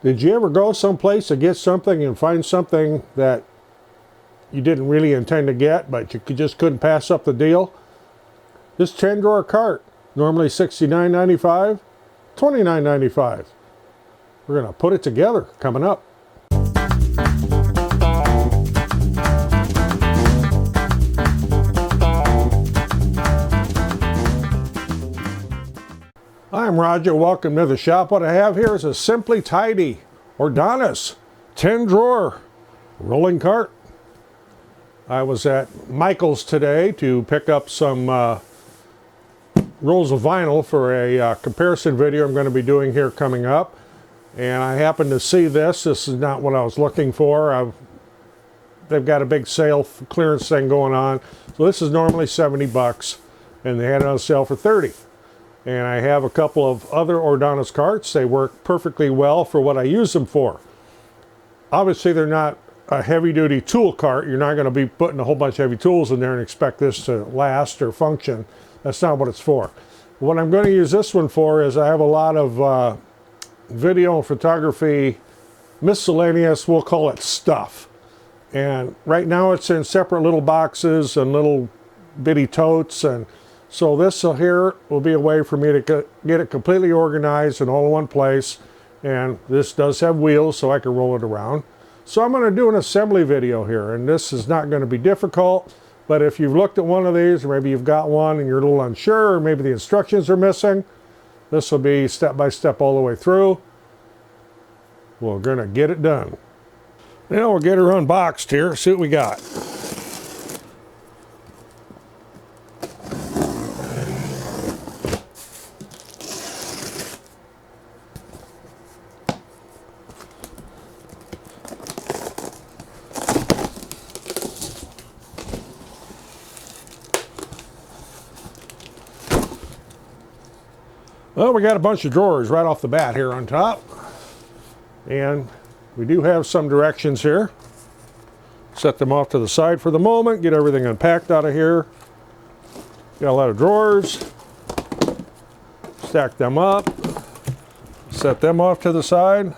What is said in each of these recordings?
Did you ever go someplace to get something and find something that you didn't really intend to get, but you just couldn't pass up the deal? This 10-drawer cart, normally $69.95, $29.95. We're going to put it together coming up. I'm Roger, welcome to the shop. What I have here is a Simply Tidy Ordonnez 10-drawer rolling cart. I was at Michael's today to pick up some rolls of vinyl for a comparison video I'm going to be doing here coming up. And I happened to see this. This is not what I was looking for. They've got a big sale clearance thing going on. So this is normally 70 bucks and they had it on sale for 30. And I have a couple of other Ordonnez carts. They work perfectly well for what I use them for. Obviously, they're not a heavy-duty tool cart. You're not going to be putting a whole bunch of heavy tools in there and expect this to last or function. That's not what it's for. What I'm going to use this one for is I have a lot of video and photography, miscellaneous, we'll call it stuff. And right now it's in separate little boxes and little bitty totes, and so this here will be a way for me to get it completely organized and all in one place. And this does have wheels so I can roll it around. So I'm going to do an assembly video here, and this is not going to be difficult. But if you've looked at one of these, or maybe you've got one and you're a little unsure, or maybe the instructions are missing, this will be step by step all the way through. We're going to get it done. Now we'll get her unboxed here, see what we got. Well, we got a bunch of drawers right off the bat here on top. And we do have some directions here. Set them off to the side for the moment, get everything unpacked out of here. Got a lot of drawers. Stack them up. Set them off to the side.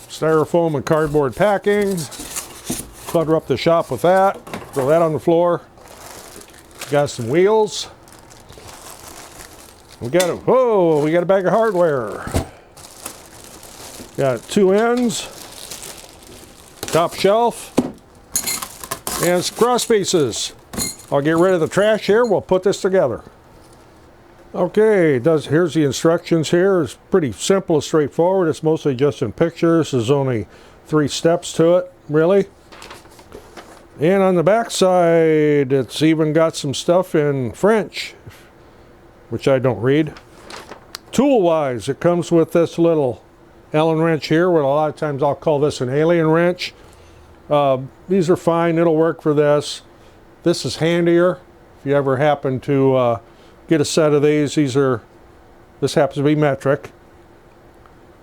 Styrofoam and cardboard packing. Clutter up the shop with that. Throw that on the floor. Got some wheels. We got a bag of hardware. Got two ends, top shelf, and some cross pieces. I'll get rid of the trash here. We'll put this together. Okay, here's the instructions here. It's pretty simple and straightforward. It's mostly just in pictures. There's only 3 steps to it, really. And on the back side, it's even got some stuff in French, which I don't read. Tool-wise, it comes with this little Allen wrench here, what a lot of times I'll call this an alien wrench. These are fine, it'll work for this. This is handier if you ever happen to get a set of these. This happens to be metric.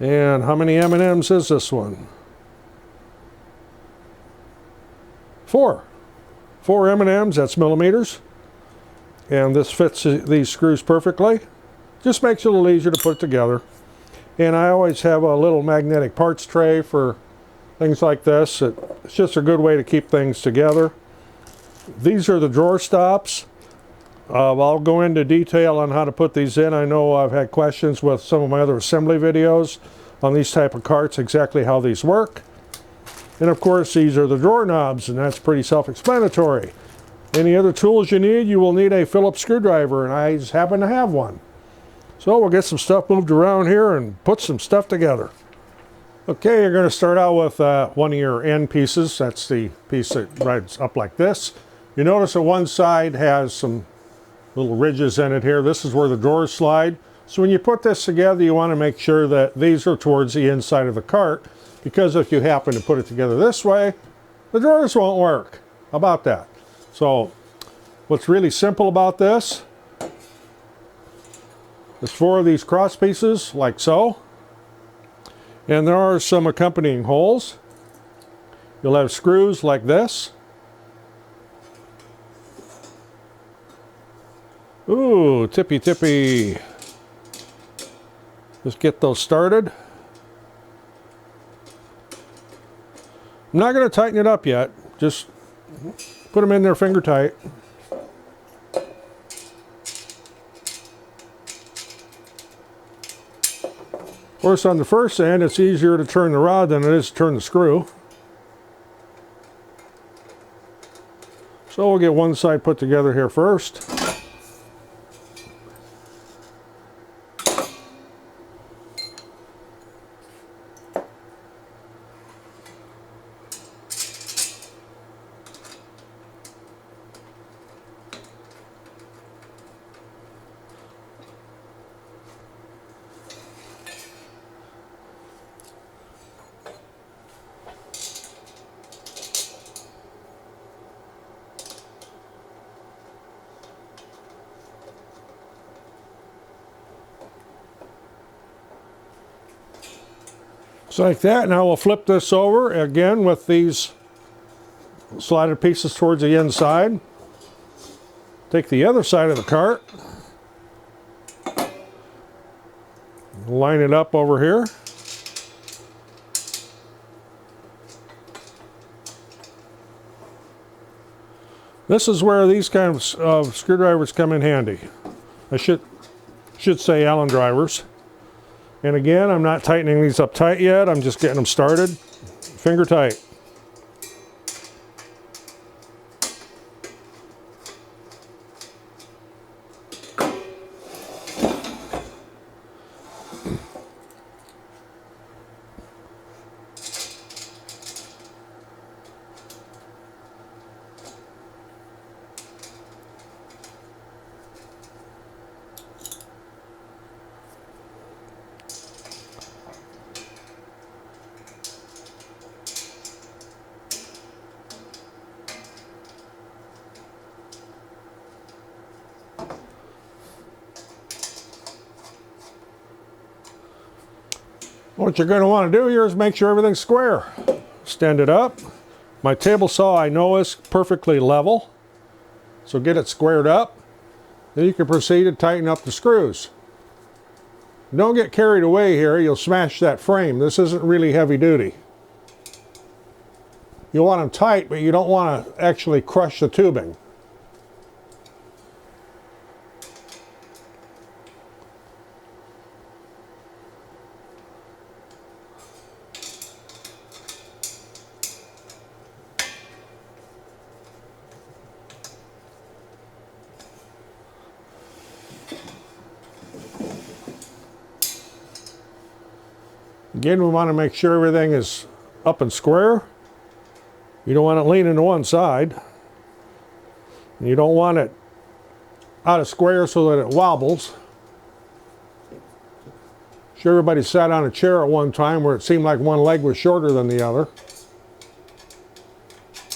And how many M&Ms is this one? 4 M&Ms, that's millimeters. And this fits these screws perfectly. Just makes it a little easier to put together. And I always have a little magnetic parts tray for things like this. It's just a good way to keep things together. These are the drawer stops. I'll go into detail on how to put these in. I know I've had questions with some of my other assembly videos on these type of carts, exactly how these work. And of course, these are the drawer knobs, and that's pretty self-explanatory. Any other tools you need, you will need a Phillips screwdriver, and I just happen to have one. So we'll get some stuff moved around here and put some stuff together. Okay, you're going to start out with one of your end pieces. That's the piece that rides up like this. You notice that one side has some little ridges in it here. This is where the drawers slide. So when you put this together, you want to make sure that these are towards the inside of the cart, because if you happen to put it together this way, the drawers won't work. How about that? So what's really simple about this is 4 of these cross pieces, like so. And there are some accompanying holes. You'll have screws like this. Ooh, tippy tippy. Just get those started. I'm not going to tighten it up yet. Just put them in there finger tight. Of course, on the first end, it's easier to turn the rod than it is to turn the screw. So we'll get one side put together here first. Just like that. Now we'll flip this over again with these slotted pieces towards the inside. Take the other side of the cart. Line it up over here. This is where these kinds of screwdrivers come in handy. I should say Allen drivers. And again, I'm not tightening these up tight yet. I'm just getting them started. Finger tight. What you're going to want to do here is make sure everything's square. Stand it up. My table saw I know is perfectly level, so get it squared up. Then you can proceed to tighten up the screws. Don't get carried away here, you'll smash that frame. This isn't really heavy duty. You want them tight, but you don't want to actually crush the tubing. Again, we want to make sure everything is up and square. You don't want it leaning to one side. You don't want it out of square so that it wobbles. Sure, everybody sat on a chair at one time where it seemed like one leg was shorter than the other.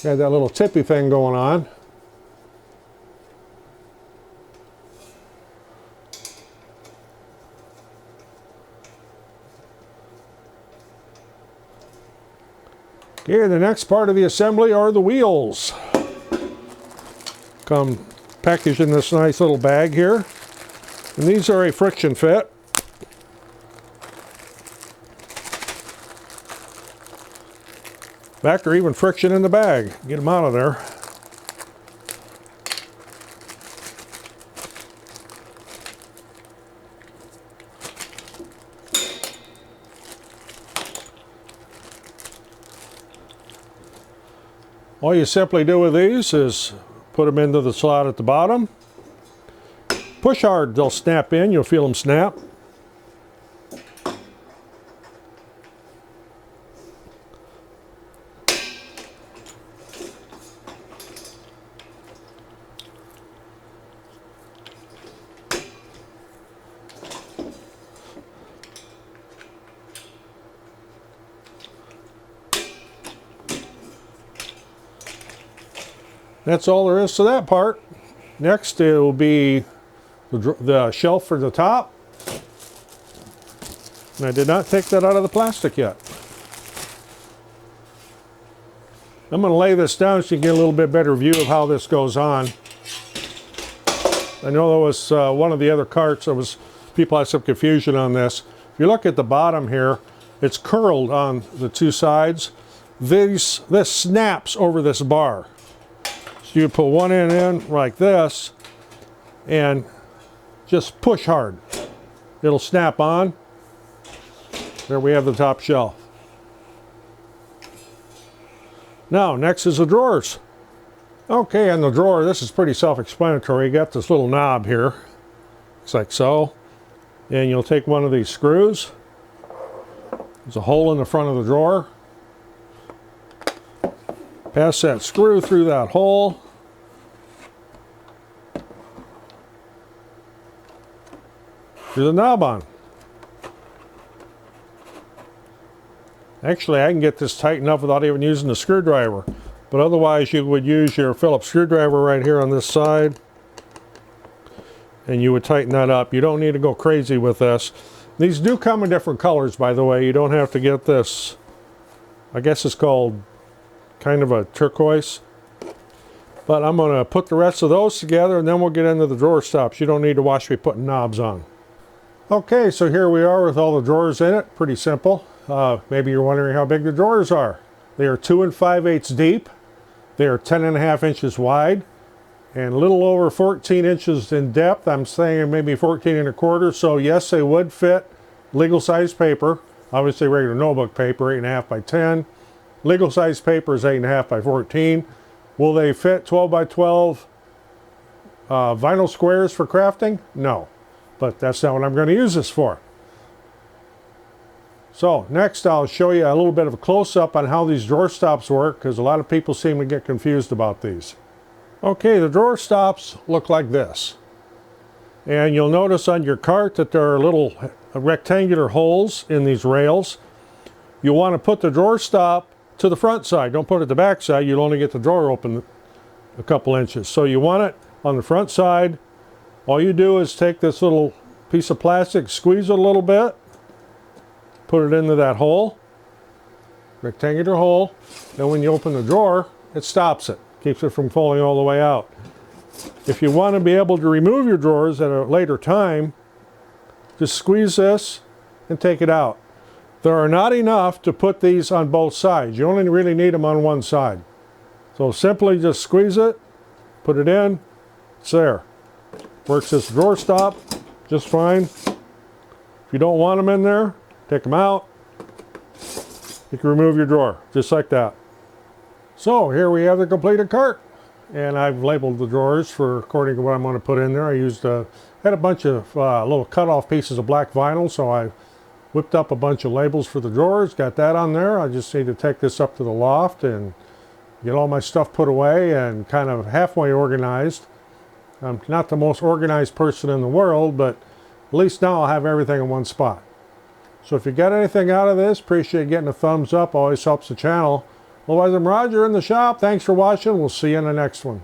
Had that little tippy thing going on. Okay, the next part of the assembly are the wheels. Come packaged in this nice little bag here. And these are a friction fit. Back or even friction in the bag. Get them out of there. All you simply do with these is put them into the slot at the bottom. Push hard, they'll snap in, you'll feel them snap. That's all there is to that part. Next, it will be the shelf for the top. And I did not take that out of the plastic yet. I'm going to lay this down so you can get a little bit better view of how this goes on. I know there was one of the other carts, people had some confusion on this. If you look at the bottom here, it's curled on the two sides. This snaps over this bar. So you put one end in like this and just push hard. It'll snap on. There we have the top shelf. Now, next is the drawers. Okay, and the drawer, this is pretty self-explanatory. You got this little knob here. Looks like so. And you'll take one of these screws. There's a hole in the front of the drawer. Pass that screw through that hole. Screw the knob on. Actually, I can get this tightened up without even using the screwdriver. But otherwise, you would use your Phillips screwdriver right here on this side. And you would tighten that up. You don't need to go crazy with this. These do come in different colors, by the way. You don't have to get this, I guess it's called kind of a turquoise. But I'm going to put the rest of those together and then we'll get into the drawer stops. You don't need to watch me putting knobs on. Okay, so here we are with all the drawers in it. Pretty simple. Maybe you're wondering how big the drawers are. They are 2 5/8 deep. They are 10.5 inches wide and a little over 14 inches in depth. I'm saying maybe 14 1/4. So yes, they would fit legal size paper. Obviously regular notebook paper, 8.5 by 10. Legal size paper is 8.5 by 14. Will they fit 12 by 12 vinyl squares for crafting? No, but that's not what I'm going to use this for. So next I'll show you a little bit of a close-up on how these drawer stops work, because a lot of people seem to get confused about these. Okay, the drawer stops look like this. And you'll notice on your cart that there are little rectangular holes in these rails. You want to put the drawer stop to the front side. Don't put it the back side. You'll only get the drawer open a couple inches. So you want it on the front side. All you do is take this little piece of plastic, squeeze it a little bit, put it into that hole, rectangular hole. Then when you open the drawer, it stops it, keeps it from falling all the way out. If you want to be able to remove your drawers at a later time, just squeeze this and take it out. There are not enough to put these on both sides. You only really need them on one side. So simply just squeeze it, put it in, it's there. Works as a drawer stop just fine. If you don't want them in there, take them out. You can remove your drawer just like that. So here we have the completed cart. And I've labeled the drawers for according to what I'm going to put in there. I had a bunch of little cut-off pieces of black vinyl, so I whipped up a bunch of labels for the drawers, got that on there. I just need to take this up to the loft and get all my stuff put away and kind of halfway organized. I'm not the most organized person in the world, but at least now I'll have everything in one spot. So if you got anything out of this, appreciate getting a thumbs up. Always helps the channel. Otherwise, I'm Roger in the shop. Thanks for watching. We'll see you in the next one.